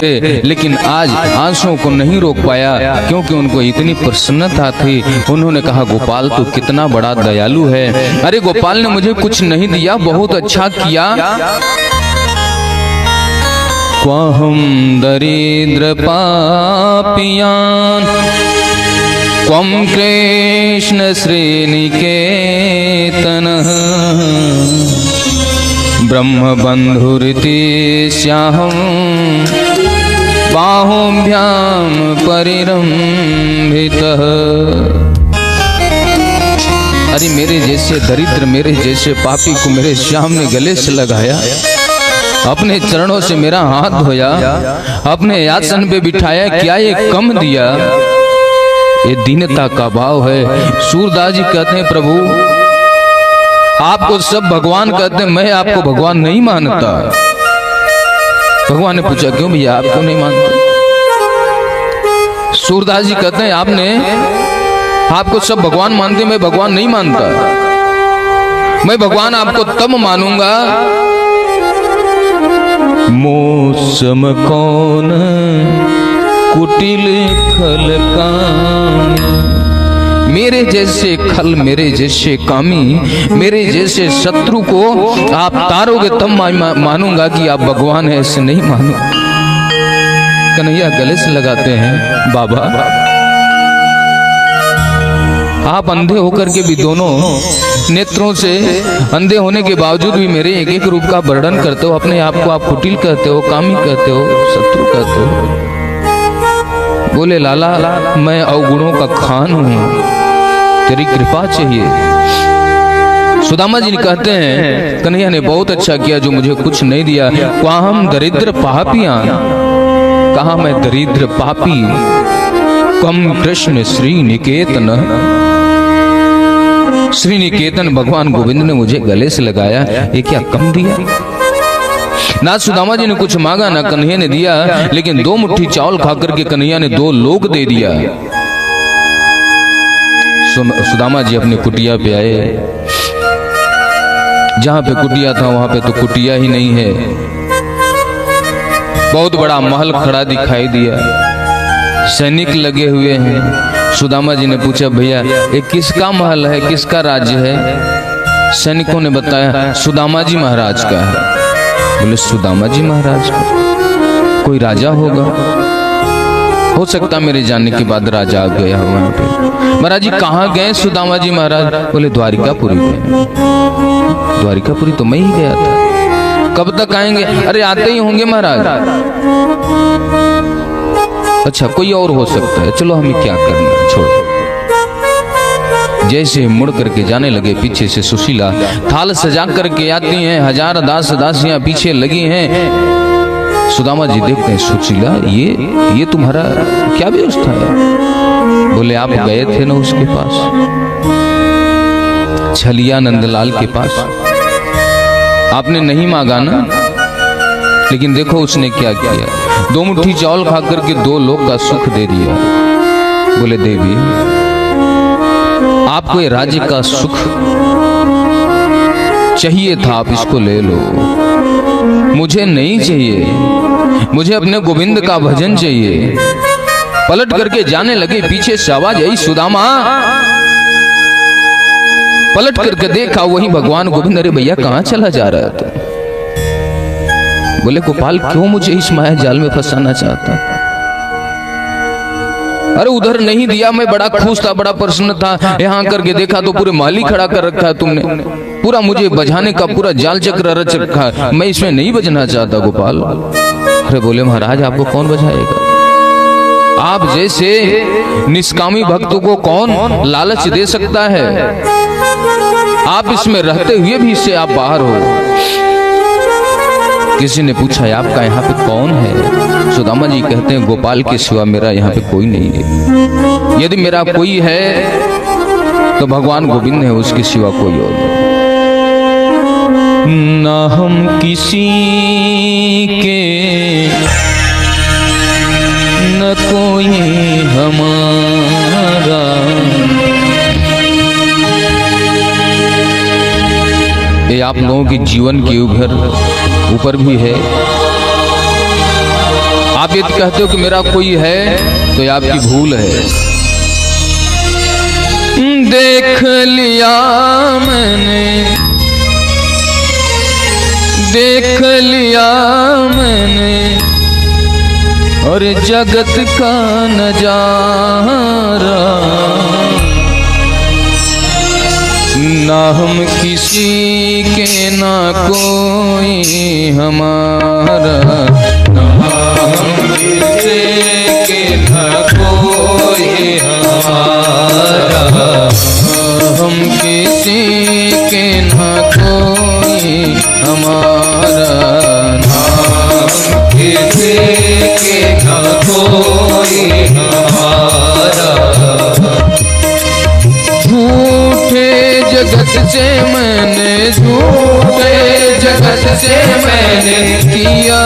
लेकिन आज आंसुओं को नहीं रोक पाया क्योंकि उनको इतनी प्रसन्नता थी। उन्होंने कहा गोपाल तू कितना बड़ा दयालु है। अरे गोपाल ने मुझे कुछ नहीं दिया, बहुत अच्छा किया। क्वहम दरिद्र पापियान क्वम कृष्ण श्रीनिकेतन ब्रह्म बंधुरिति स्याहम बाहुभ्याम परिरंभितः। अरे मेरे जैसे दरिद्र, मेरे जैसे पापी को मेरे श्याम ने गले से लगाया, अपने चरणों से मेरा हाथ धोया, अपने आसन पे बिठाया। क्या ये कम दिया? ये दीनता का भाव है। सूरदास जी कहते हैं प्रभु आपको सब भगवान कहते हैं, मैं आपको भगवान नहीं मानता। भगवान ने पूछा क्यों भैया आप क्यों नहीं मानते? सूरदास जी कहते हैं आपको सब भगवान मानते, मैं भगवान नहीं मानता। मैं भगवान आपको तब मानूंगा मौसम कौन कुटिल खल कामी। मेरे जैसे खल, मेरे जैसे कामी, मेरे जैसे शत्रु को आप तारोगे तब मानूंगा कि आप भगवान हैं, ऐसे नहीं मानू। कन्हैया गले से लगाते हैं बाबा आप अंधे होकर के भी, दोनों नेत्रों से अंधे होने के बावजूद भी मेरे एक एक रूप का वर्णन करते हो। अपने आप को आप कुटिल कहते हो, कामी कहते हो, शत्रु कहते हो। बोले लाला मैं अवगुणों का खान हूं, तेरी कृपा चाहिए। सुदामा जी कहते हैं कन्हैया ने बहुत अच्छा किया जो मुझे कुछ नहीं दिया। क्वाहम दरिद्र पापियां, कहा मैं दरिद्र पापी। कम कृष्ण श्री निकेतन, श्री निकेतन भगवान गोविंद ने मुझे गले से लगाया, ये क्या कम दिया? ना सुदामा जी ने कुछ मांगा ना कन्हैया ने दिया, लेकिन 2 मुट्ठी चावल खाकर के कन्हैया ने 2 लोक दे दिया। सुदामा जी अपनी कुटिया पे आए, जहां पे कुटिया था वहां पे तो कुटिया ही नहीं है। बहुत बड़ा महल खड़ा दिखाई दिया, सैनिक लगे हुए हैं। सुदामा जी ने पूछा भैया ये किसका महल है, किसका राज्य है? सैनिकों ने बताया सुदामा जी महाराज का है। बोले सुदामा जी महाराज का? कोई राजा होगा, हो सकता मेरे जाने के बाद राजा आ गया हो वहां पे। महाराज जी कहाँ गए सुदामा जी महाराज? बोले द्वारिकापुरी गए। द्वारिकापुरी तो मैं ही गया था, कब तक आएंगे? अरे आते ही होंगे महाराज। अच्छा कोई और हो सकता है, चलो हमें क्या करना, छोड़ो। जैसे मुड़ करके जाने लगे, पीछे से सुशीला थाल सजा करके आती हैं, 1000 दास दासियां पीछे लगी हैं। सुदामा जी देखते हैं सुशीला ये तुम्हारा क्या व्यवस्था है? बोले आप गए थे ना उसके पास, छलिया नंदलाल के पास, आपने नहीं मांगा ना, लेकिन देखो उसने क्या किया, 2 मुट्ठी चावल खाकर के 2 लोग का सुख दे दिया। बोले देवी आपको ये राज्य का सुख चाहिए था, आप इसको ले लो, मुझे नहीं चाहिए, मुझे अपने गोविंद का भजन चाहिए। पलट करके जाने लगे, पीछे से आवाज आई सुदामा। पलट करके देखा वही भगवान गोविंद। अरे भैया कहाँ चला जा रहा था? बोले गोपाल क्यों मुझे इस माया जाल में फंसाना चाहता? अरे उधर नहीं दिया, मैं बड़ा खुश था, बड़ा प्रसन्न था। यहाँ करके देखा तो पूरे माली खड़ा कर रखा है तुमने, पूरा मुझे बजाने का पूरा जाल चक्र रच रखा है, मैं इसमें नहीं बजना चाहता गोपाल। अरे बोले महाराज आपको कौन बजाएगा? आप जैसे निष्कामी भक्तों को कौन लालच दे सकता है? आप इसमें रहते हुए भी इससे आप बाहर हो। किसी ने पूछा आपका यहाँ पे कौन है? सुदामा जी कहते हैं गोपाल के सिवा मेरा यहाँ पे कोई नहीं है। यदि मेरा कोई है तो भगवान गोविंद है, उसके सिवा कोई और नहीं। ना हम किसी के न कोई हमारा, ये आप लोगों के जीवन के ऊपर भी है। आप आप यदि कहते हो कि मेरा कोई है तो ये आपकी भूल है। देख लिया मैंने, देख लिया मैंने और जगत का नजारा, ना हम किसी के ना कोई हमारा, ना हम किसी के ना कोई हमारा, हम किसी के ना कोई हमारा, ना हम किसी के ना कोई हमारा। झूठे जगत से मैंने, झूठे जगत से मैंने किया